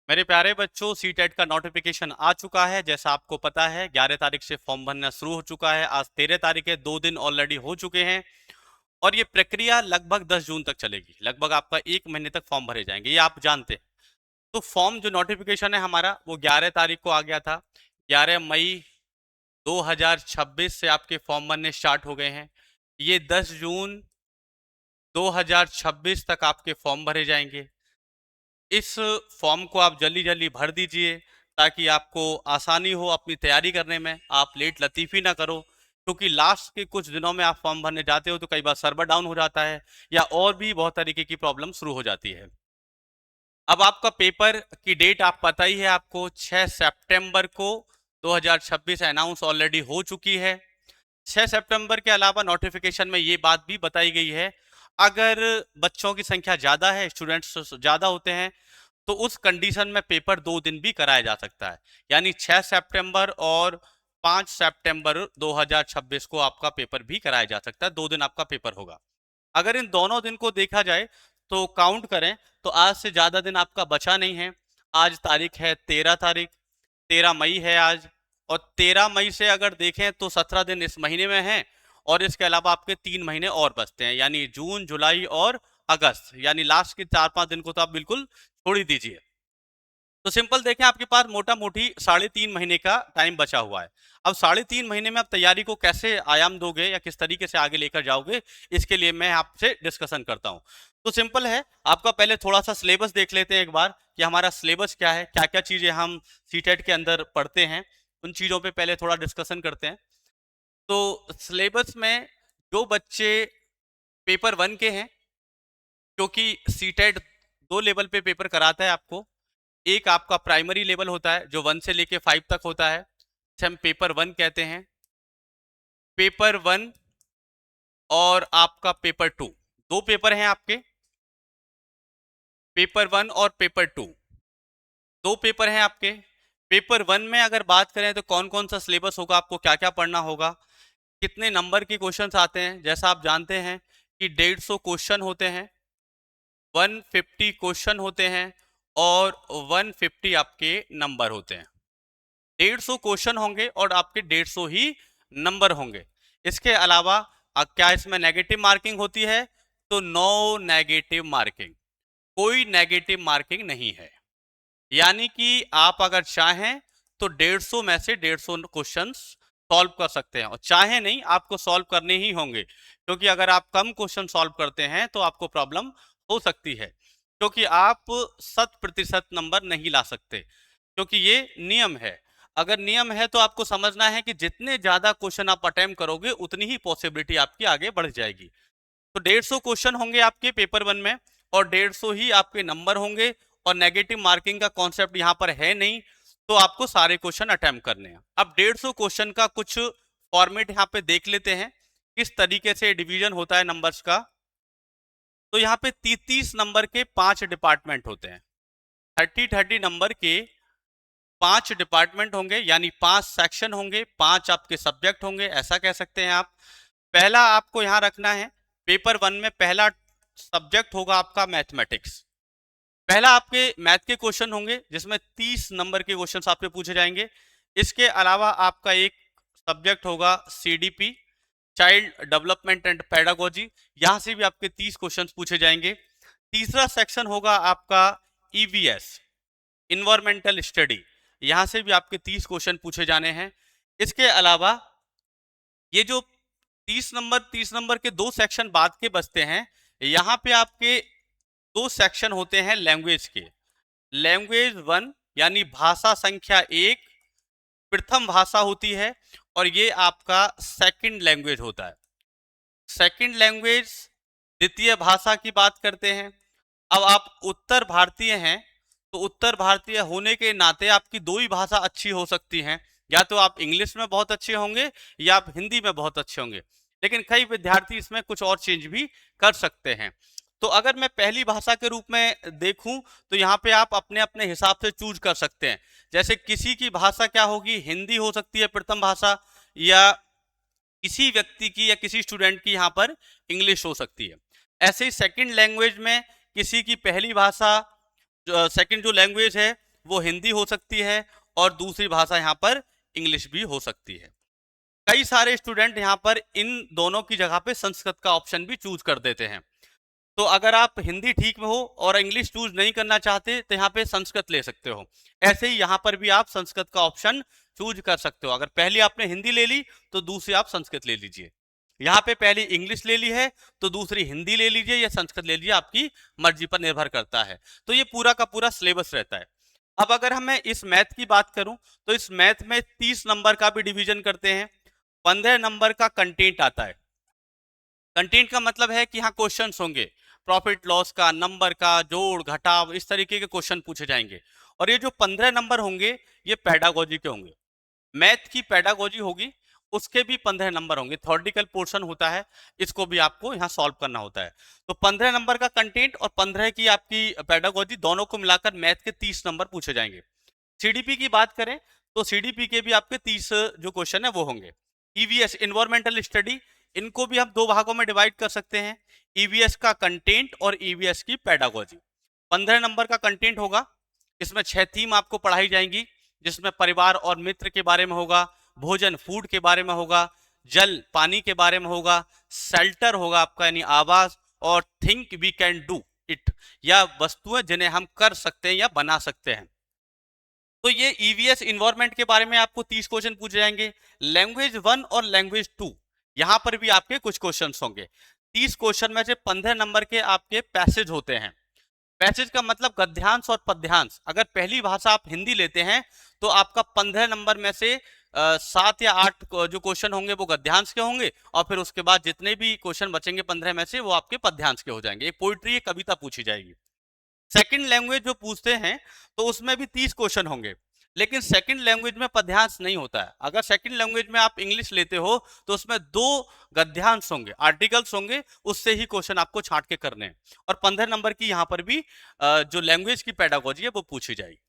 मेरे प्यारे बच्चों, सीटेट का नोटिफिकेशन आ चुका है। जैसा आपको पता है 11 तारीख से फॉर्म भरना शुरू हो चुका है। आज 13 तारीख है, 2 दिन ऑलरेडी हो चुके हैं और ये प्रक्रिया लगभग 10 जून तक चलेगी। लगभग आपका 1 महीने तक फॉर्म भरे जाएंगे, ये आप जानते हैं। तो फॉर्म जो नोटिफिकेशन है हमारा वो 11 तारीख को आ गया था। 11 मई 2026 से आपके फॉर्म भरने स्टार्ट हो गए हैं। ये 10 जून 2026 तक आपके फॉर्म भरे जाएंगे। इस फॉर्म को आप जल्दी जल्दी भर दीजिए ताकि आपको आसानी हो अपनी तैयारी करने में, आप लेट लतीफ़ी ना करो। क्योंकि लास्ट के कुछ दिनों में आप फॉर्म भरने जाते हो तो कई बार सर्वर डाउन हो जाता है या और भी बहुत तरीके की प्रॉब्लम शुरू हो जाती है। अब आपका पेपर की डेट आप पता ही है आपको, 6 सितंबर को 2026 अनाउंस ऑलरेडी हो चुकी है। 6 सितंबर के अलावा नोटिफिकेशन में ये बात भी बताई गई है, अगर बच्चों की संख्या ज़्यादा है, स्टूडेंट्स ज़्यादा होते हैं, तो उस कंडीशन में पेपर 2 दिन भी कराया जा सकता है। यानी 6 सितंबर और 5 सितंबर 2026 को आपका पेपर भी कराया जा सकता है। 2 दिन आपका पेपर होगा। अगर इन दोनों दिन को देखा जाए तो काउंट करें तो आज से ज़्यादा दिन आपका बचा नहीं है। आज तारीख है 13 तारीख, 13 मई है आज। और 13 मई से अगर देखें तो 17 दिन इस महीने में हैं और इसके अलावा आपके 3 महीने और बचते हैं, यानी जून, जुलाई और अगस्त। यानी लास्ट के 4-5 दिन को तो आप बिल्कुल छोड़ ही दीजिए। तो सिंपल देखें, आपके पास मोटा मोटी 3.5 महीने का टाइम बचा हुआ है। अब 3.5 महीने में आप तैयारी को कैसे आयाम दोगे या किस तरीके से आगे लेकर जाओगे, इसके लिए मैं आपसे डिस्कशन करता हूं। तो सिंपल है, आपका पहले थोड़ा सा सिलेबस देख लेते हैं एक बार कि हमारा सिलेबस क्या है, क्या क्या चीज़ें हम सीटेट के अंदर पढ़ते हैं। उन चीज़ों पे पहले थोड़ा डिस्कशन करते हैं। तो सिलेबस में जो बच्चे पेपर 1 के हैं, क्योंकि सीटेट 2 लेवल पे पेपर कराता है आपको। एक आपका प्राइमरी लेवल होता है जो 1 से लेके 5 तक होता है, इसे हम पेपर 1 कहते हैं। पेपर 1 और आपका पेपर 2, दो पेपर हैं आपके, पेपर 1 और पेपर 2, दो पेपर हैं आपके। पेपर 1 में अगर बात करें तो कौन कौन सा सिलेबस होगा, आपको क्या क्या पढ़ना होगा, कितने नंबर के क्वेश्चंस आते हैं। जैसा आप जानते हैं कि 150 क्वेश्चन होते हैं, 150 क्वेश्चन होते हैं और 150 आपके नंबर होते हैं। 150 क्वेश्चन होंगे और आपके 150 ही नंबर होंगे। इसके अलावा क्या इसमें नेगेटिव मार्किंग होती है? तो नो नेगेटिव मार्किंग, कोई नेगेटिव मार्किंग नहीं है। यानी कि आप अगर चाहें तो 150 में से 150 क्वेश्चंस सॉल्व कर सकते हैं, और चाहे नहीं, आपको सॉल्व करने ही होंगे। क्योंकि अगर आप कम क्वेश्चन सॉल्व करते हैं तो आपको प्रॉब्लम हो सकती है, क्योंकि आप 100% नंबर नहीं ला सकते, क्योंकि ये नियम है। अगर नियम है तो आपको समझना है कि जितने ज्यादा क्वेश्चन आप अटेम्प्ट करोगे उतनी ही पॉसिबिलिटी आपकी आगे बढ़ जाएगी। तो 150 क्वेश्चन होंगे आपके पेपर 1 में और 150 ही आपके नंबर होंगे, और नेगेटिव मार्किंग का कॉन्सेप्ट यहाँ पर है नहीं। तो आपको सारे क्वेश्चन अटेम्प्ट करने हैं। अब 150 क्वेश्चन का कुछ फॉर्मेट यहाँ पे देख लेते हैं, किस तरीके से डिवीजन होता है नंबर्स का। तो यहाँ पे 30 नंबर के 5 डिपार्टमेंट होते हैं। 30 नंबर के 5 डिपार्टमेंट होंगे, यानी 5 सेक्शन होंगे, 5 आपके सब्जेक्ट होंगे, ऐसा कह सकते हैं आप। पहला आपको यहां रखना है, पेपर 1 में पहला सब्जेक्ट होगा आपका मैथमेटिक्स। पहला आपके मैथ के क्वेश्चन होंगे जिसमें 30 नंबर के क्वेश्चन आपके पूछे जाएंगे। इसके अलावा आपका एक सब्जेक्ट होगा CDP, child development and pedagogy, यहां से भी आपके 30 क्वेश्चन पूछे जाएंगे। तीसरा सेक्शन होगा आपका ईवीएस, इन्वायरमेंटल स्टडी, यहां से भी आपके 30 क्वेश्चन पूछे जाने हैं। इसके अलावा ये जो 30 नंबर के दो सेक्शन बाद के बचते हैं, यहाँ पे आपके दो सेक्शन होते हैं लैंग्वेज के। लैंग्वेज 1 यानी भाषा संख्या 1 प्रथम भाषा होती है, और ये आपका सेकंड लैंग्वेज होता है। सेकंड लैंग्वेज द्वितीय भाषा की बात करते हैं। अब आप उत्तर भारतीय हैं, तो उत्तर भारतीय होने के नाते आपकी दो ही भाषा अच्छी हो सकती हैं, या तो आप इंग्लिश में बहुत अच्छे होंगे या आप हिंदी में बहुत अच्छे होंगे। लेकिन कई विद्यार्थी इसमें कुछ और चेंज भी कर सकते हैं। तो अगर मैं पहली भाषा के रूप में देखूं तो यहाँ पे आप अपने अपने हिसाब से चूज कर सकते हैं। जैसे किसी की भाषा क्या होगी, हिंदी हो सकती है प्रथम भाषा, या किसी व्यक्ति की या किसी स्टूडेंट की यहाँ पर इंग्लिश हो सकती है। ऐसे ही सेकंड लैंग्वेज में किसी की पहली भाषा, सेकंड जो लैंग्वेज है वो हिंदी हो सकती है और दूसरी भाषा यहाँ पर इंग्लिश भी हो सकती है। कई सारे स्टूडेंट यहाँ पर इन दोनों की जगह पे संस्कृत का ऑप्शन भी चूज कर देते हैं। तो अगर आप हिंदी ठीक में हो और इंग्लिश चूज नहीं करना चाहते तो यहाँ पे संस्कृत ले सकते हो। ऐसे ही यहाँ पर भी आप संस्कृत का ऑप्शन चूज कर सकते हो। अगर पहले आपने हिंदी ले ली तो दूसरी आप संस्कृत ले लीजिए। यहाँ पे पहले इंग्लिश ले ली है तो दूसरी हिंदी ले लीजिए या संस्कृत ले लीजिए, आपकी मर्जी पर निर्भर करता है। तो ये पूरा का पूरा सिलेबस रहता है। अब अगर मैं इस मैथ की बात करूं तो इस मैथ में 30 नंबर का भी डिवीजन करते हैं। 15 नंबर का कंटेंट आता है। कंटेंट का मतलब है कि यहाँ क्वेश्चन होंगे, प्रॉफिट लॉस का, नंबर का, जोड़ घटाव, इस तरीके के क्वेश्चन पूछे जाएंगे। और ये जो 15 नंबर होंगे ये पेडागोजी के होंगे। मैथ की पेडागोजी होगी, उसके भी 15 नंबर होंगे। थ्योरेटिकल पोर्शन होता है, इसको भी आपको यहाँ सॉल्व करना होता है। तो 15 नंबर का कंटेंट और 15 की आपकी पेडागोजी, दोनों को मिलाकर मैथ के 30 नंबर पूछे जाएंगे। सीडीपी की बात करें तो सीडीपी के भी आपके 30 जो क्वेश्चन है वो होंगे। ईवीएस, इन्वायरमेंटल स्टडी, इनको भी हम दो भागों में डिवाइड कर सकते हैं, ईवीएस का कंटेंट और ईवीएस की पेडागोजी। 15 नंबर का कंटेंट होगा, इसमें 6 थीम आपको पढ़ाई जाएंगी, जिसमें परिवार और मित्र के बारे में होगा, भोजन फूड के बारे में होगा, जल पानी के बारे में होगा, शेल्टर होगा आपका यानी आवास, और think we can do it, या वस्तुएं जिन्हें हम कर सकते हैं या बना सकते हैं। तो ये ईवीएस इन्वायरमेंट के बारे में आपको 30 क्वेश्चन पूछे जाएंगे। लैंग्वेज 1 और लैंग्वेज 2, यहां पर भी आपके कुछ क्वेश्चन होंगे। 30 क्वेश्चन में से 15 नंबर के आपके पैसेज होते हैं। पैसेज का मतलब गद्यांश और पद्यांश। अगर पहली भाषा आप हिंदी लेते हैं तो आपका 15 नंबर में से 7 या 8 जो क्वेश्चन होंगे वो गद्यांश के होंगे, और फिर उसके बाद जितने भी क्वेश्चन बचेंगे 15 में से वो आपके पद्यांश के हो जाएंगे। एक पोइट्री, एक कविता पूछी जाएगी। सेकंड लैंग्वेज जो पूछते हैं तो उसमें भी 30 क्वेश्चन होंगे, लेकिन सेकंड लैंग्वेज में पद्यांश नहीं होता है। अगर सेकंड लैंग्वेज में आप इंग्लिश लेते हो तो उसमें 2 गद्यांश होंगे, आर्टिकल्स होंगे, उससे ही क्वेश्चन आपको छांट के करने हैं। और 15 नंबर की यहाँ पर भी जो लैंग्वेज की पेडागोजी है वो पूछी जाएगी।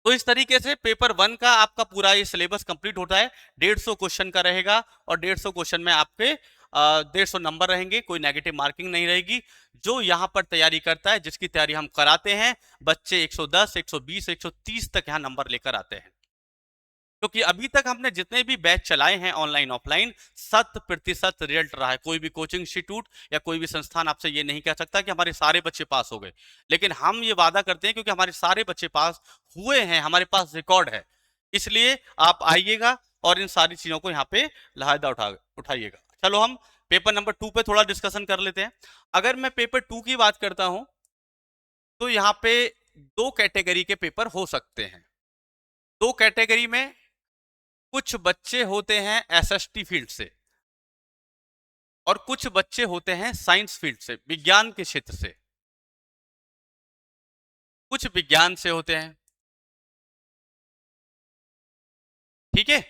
तो इस तरीके से पेपर 1 का आपका पूरा ये सिलेबस कंप्लीट होता है। 150 क्वेश्चन का रहेगा और 150 क्वेश्चन में आपके 150 नंबर रहेंगे, कोई नेगेटिव मार्किंग नहीं रहेगी। जो यहाँ पर तैयारी करता है, जिसकी तैयारी हम कराते हैं, बच्चे 110, 120, 130 तक यहाँ नंबर लेकर आते हैं। क्योंकि अभी तक हमने जितने भी बैच चलाए हैं ऑनलाइन ऑफलाइन, 100% रिजल्ट रहा है। कोई भी कोचिंग इंस्टीट्यूट या कोई भी संस्थान आपसे ये नहीं कह सकता कि हमारे सारे बच्चे पास हो गए, लेकिन हम ये वादा करते हैं क्योंकि हमारे सारे बच्चे पास हुए हैं, हमारे पास रिकॉर्ड है। इसलिए आप आइएगा और इन सारी चीजों को यहाँ पे लायदा उठाइएगा। चलो हम पेपर नंबर 2 पे थोड़ा डिस्कशन कर लेते हैं। अगर मैं पेपर 2 की बात करता हूं तो यहाँ पे 2 कैटेगरी के पेपर हो सकते हैं। 2 कैटेगरी में कुछ बच्चे होते हैं एसएसटी फील्ड से और कुछ बच्चे होते हैं साइंस फील्ड से, विज्ञान के क्षेत्र से। कुछ विज्ञान से होते हैं, ठीक है,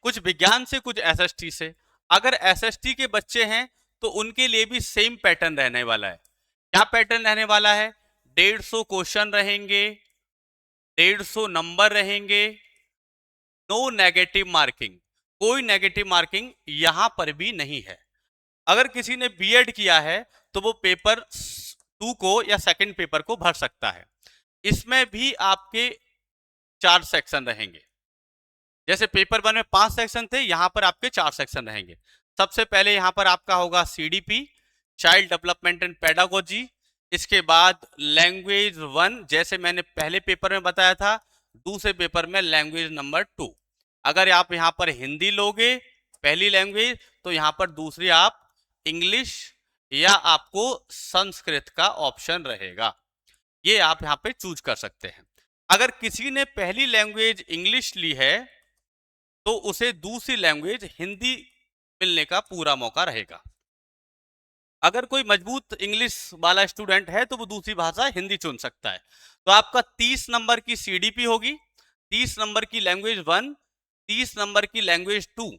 कुछ विज्ञान से, कुछ एसएसटी से। अगर एसएसटी के बच्चे हैं तो उनके लिए भी सेम पैटर्न रहने वाला है। क्या पैटर्न रहने वाला है? 150 क्वेश्चन रहेंगे, 150 नंबर रहेंगे, नो नेगेटिव मार्किंग। कोई नेगेटिव मार्किंग यहां पर भी नहीं है। अगर किसी ने बीएड किया है तो वो पेपर 2 को या सेकंड पेपर को भर सकता है। इसमें भी आपके 4 सेक्शन रहेंगे। जैसे पेपर 1 में 5 सेक्शन थे, यहां पर आपके 4 सेक्शन रहेंगे। सबसे पहले यहां पर आपका होगा CDP, child development and pedagogy. इसके बाद लैंग्वेज 1, जैसे मैंने पहले पेपर में बताया था, दूसरे पेपर में लैंग्वेज नंबर 2। अगर आप यहां पर हिंदी लोगे पहली लैंग्वेज, तो यहां पर दूसरी आप इंग्लिश या आपको संस्कृत का ऑप्शन रहेगा। ये आप यहां पे चूज कर सकते हैं। अगर किसी ने पहली लैंग्वेज इंग्लिश ली है तो उसे दूसरी लैंग्वेज हिंदी मिलने का पूरा मौका रहेगा। अगर कोई मजबूत इंग्लिश वाला स्टूडेंट है तो वो दूसरी भाषा हिंदी चुन सकता है। तो आपका 30 नंबर की सीडीपी होगी, 30 नंबर की लैंग्वेज 1, 30 नंबर की लैंग्वेज 2,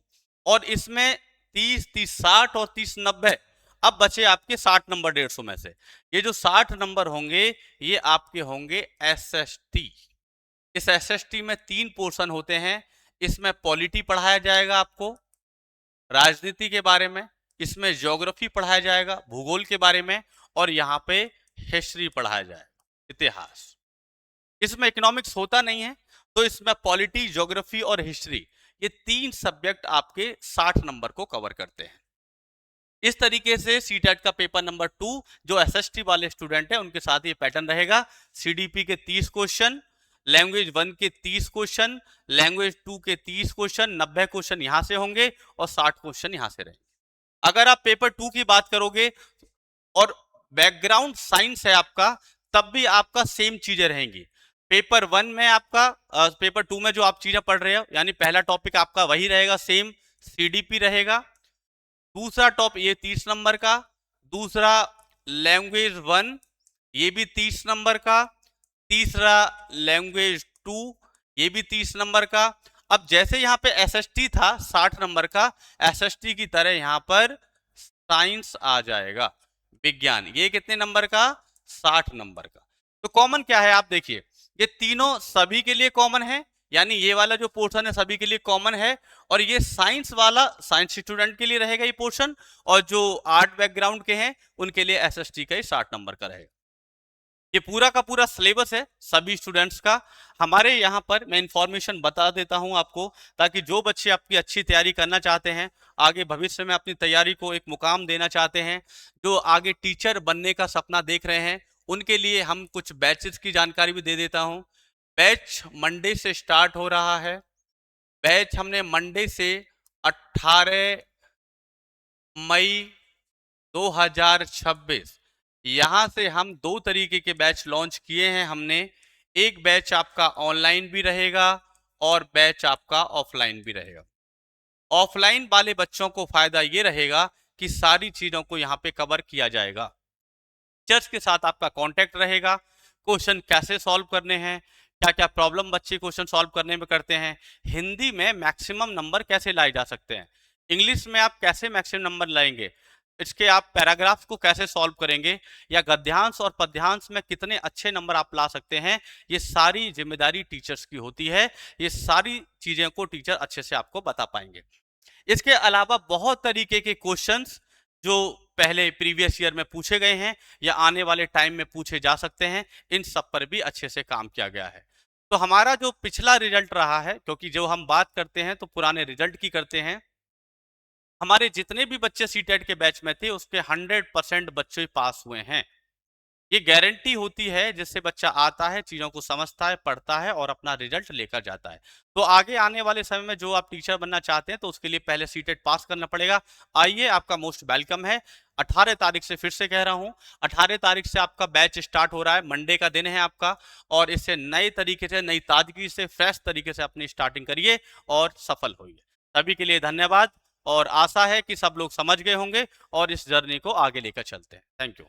और इसमें 30, 30, 60 और 30, 90। अब बचे आपके 60 नंबर 150 में से। ये जो 60 नंबर होंगे ये आपके होंगे एसएसटी। इस एसएसटी में 3 पोर्शन होते हैं। इसमें पॉलिटी पढ़ाया जाएगा आपको, राजनीति के बारे में, इसमें ज्योग्राफी पढ़ाया जाएगा, भूगोल के बारे में, और यहाँ पे हिस्ट्री पढ़ाया जाएगा, इतिहास। इसमें इकोनॉमिक्स होता नहीं है, तो इसमें पॉलिटी, ज्योग्राफी और हिस्ट्री, ये 3 सब्जेक्ट आपके 60 नंबर को कवर करते हैं। इस तरीके से सीटेट का पेपर नंबर 2 जो एसएसटी वाले स्टूडेंट हैं उनके साथ ये पैटर्न रहेगा। सीडीपी के 30 क्वेश्चन, लैंग्वेज 1 के 30 क्वेश्चन, लैंग्वेज 2 के 30 क्वेश्चन, 90 क्वेश्चन यहां से होंगे और 60 क्वेश्चन यहां से रहेंगे। अगर आप पेपर 2 की बात करोगे और बैकग्राउंड साइंस है आपका, तब भी आपका सेम चीजें रहेंगी। पेपर 1 में आपका पेपर 2 में जो आप चीजें पढ़ रहे हो, यानी पहला टॉपिक आपका वही रहेगा, सेम सीडीपी रहेगा। दूसरा टॉप ये 30 नंबर का, दूसरा लैंग्वेज 1 ये भी 30 नंबर का, तीसरा लैंग्वेज 2 ये भी 30 नंबर का। अब जैसे यहाँ पे एसएसटी था 60 नंबर का, एसएसटी की तरह यहाँ पर साइंस आ जाएगा, विज्ञान, ये कितने नंबर का, 60 नंबर का। तो कॉमन क्या है आप देखिए, ये तीनों सभी के लिए कॉमन है, यानी ये वाला जो पोर्शन है सभी के लिए कॉमन है, और ये साइंस वाला साइंस स्टूडेंट के लिए रहेगा ये पोर्शन, और जो आर्ट बैकग्राउंड के हैं उनके लिए एसएसटी का ही 60 नंबर का रहेगा। ये पूरा का पूरा सिलेबस है सभी स्टूडेंट्स का। हमारे यहाँ पर मैं इंफॉर्मेशन बता देता हूँ आपको, ताकि जो बच्चे आपकी अच्छी तैयारी करना चाहते हैं, आगे भविष्य में अपनी तैयारी को एक मुकाम देना चाहते हैं, जो आगे टीचर बनने का सपना देख रहे हैं, उनके लिए हम कुछ बैचेस की जानकारी भी दे देता हूँ। बैच मंडे से स्टार्ट हो रहा है। बैच हमने मंडे से 18 मई 2026 यहाँ से हम 2 तरीके के बैच लॉन्च किए हैं हमने। एक बैच आपका ऑनलाइन भी रहेगा और बैच आपका ऑफलाइन भी रहेगा। ऑफलाइन वाले बच्चों को फायदा ये रहेगा कि सारी चीजों को यहाँ पे कवर किया जाएगा। टीचर्स के साथ आपका कांटेक्ट रहेगा, क्वेश्चन कैसे सॉल्व करने हैं, क्या क्या प्रॉब्लम बच्चे क्वेश्चन सॉल्व करने में करते हैं, हिंदी में मैक्सिमम नंबर कैसे लाए जा सकते हैं, इंग्लिश में आप कैसे मैक्सिमम नंबर लाएंगे, इसके आप पैराग्राफ को कैसे सॉल्व करेंगे, या गद्यांश और पद्यांश में कितने अच्छे नंबर आप ला सकते हैं, ये सारी जिम्मेदारी टीचर्स की होती है। ये सारी चीजें को टीचर अच्छे से आपको बता पाएंगे। इसके अलावा बहुत तरीके के क्वेश्चंस जो पहले प्रीवियस ईयर में पूछे गए हैं या आने वाले टाइम में पूछे जा सकते हैं, इन सब पर भी अच्छे से काम किया गया है। तो हमारा जो पिछला रिजल्ट रहा है, क्योंकि जो हम बात करते हैं तो पुराने रिजल्ट की करते हैं, हमारे जितने भी बच्चे सीटेट के बैच में थे उसके 100% बच्चे पास हुए हैं। ये गारंटी होती है, जिससे बच्चा आता है, चीज़ों को समझता है, पढ़ता है और अपना रिजल्ट लेकर जाता है। तो आगे आने वाले समय में जो आप टीचर बनना चाहते हैं तो उसके लिए पहले सीटेट पास करना पड़ेगा। आइए, आपका मोस्ट वेलकम है। 18 तारीख से, फिर से कह रहा हूँ, 18 तारीख से आपका बैच स्टार्ट हो रहा है, मंडे का दिन है आपका, और इससे नए तरीके से, नई ताजगी से, फ्रेश तरीके से अपनी स्टार्टिंग करिए और सफल होइए। सभी के लिए धन्यवाद, और आशा है कि सब लोग समझ गए होंगे और इस जर्नी को आगे लेकर चलते हैं। Thank you.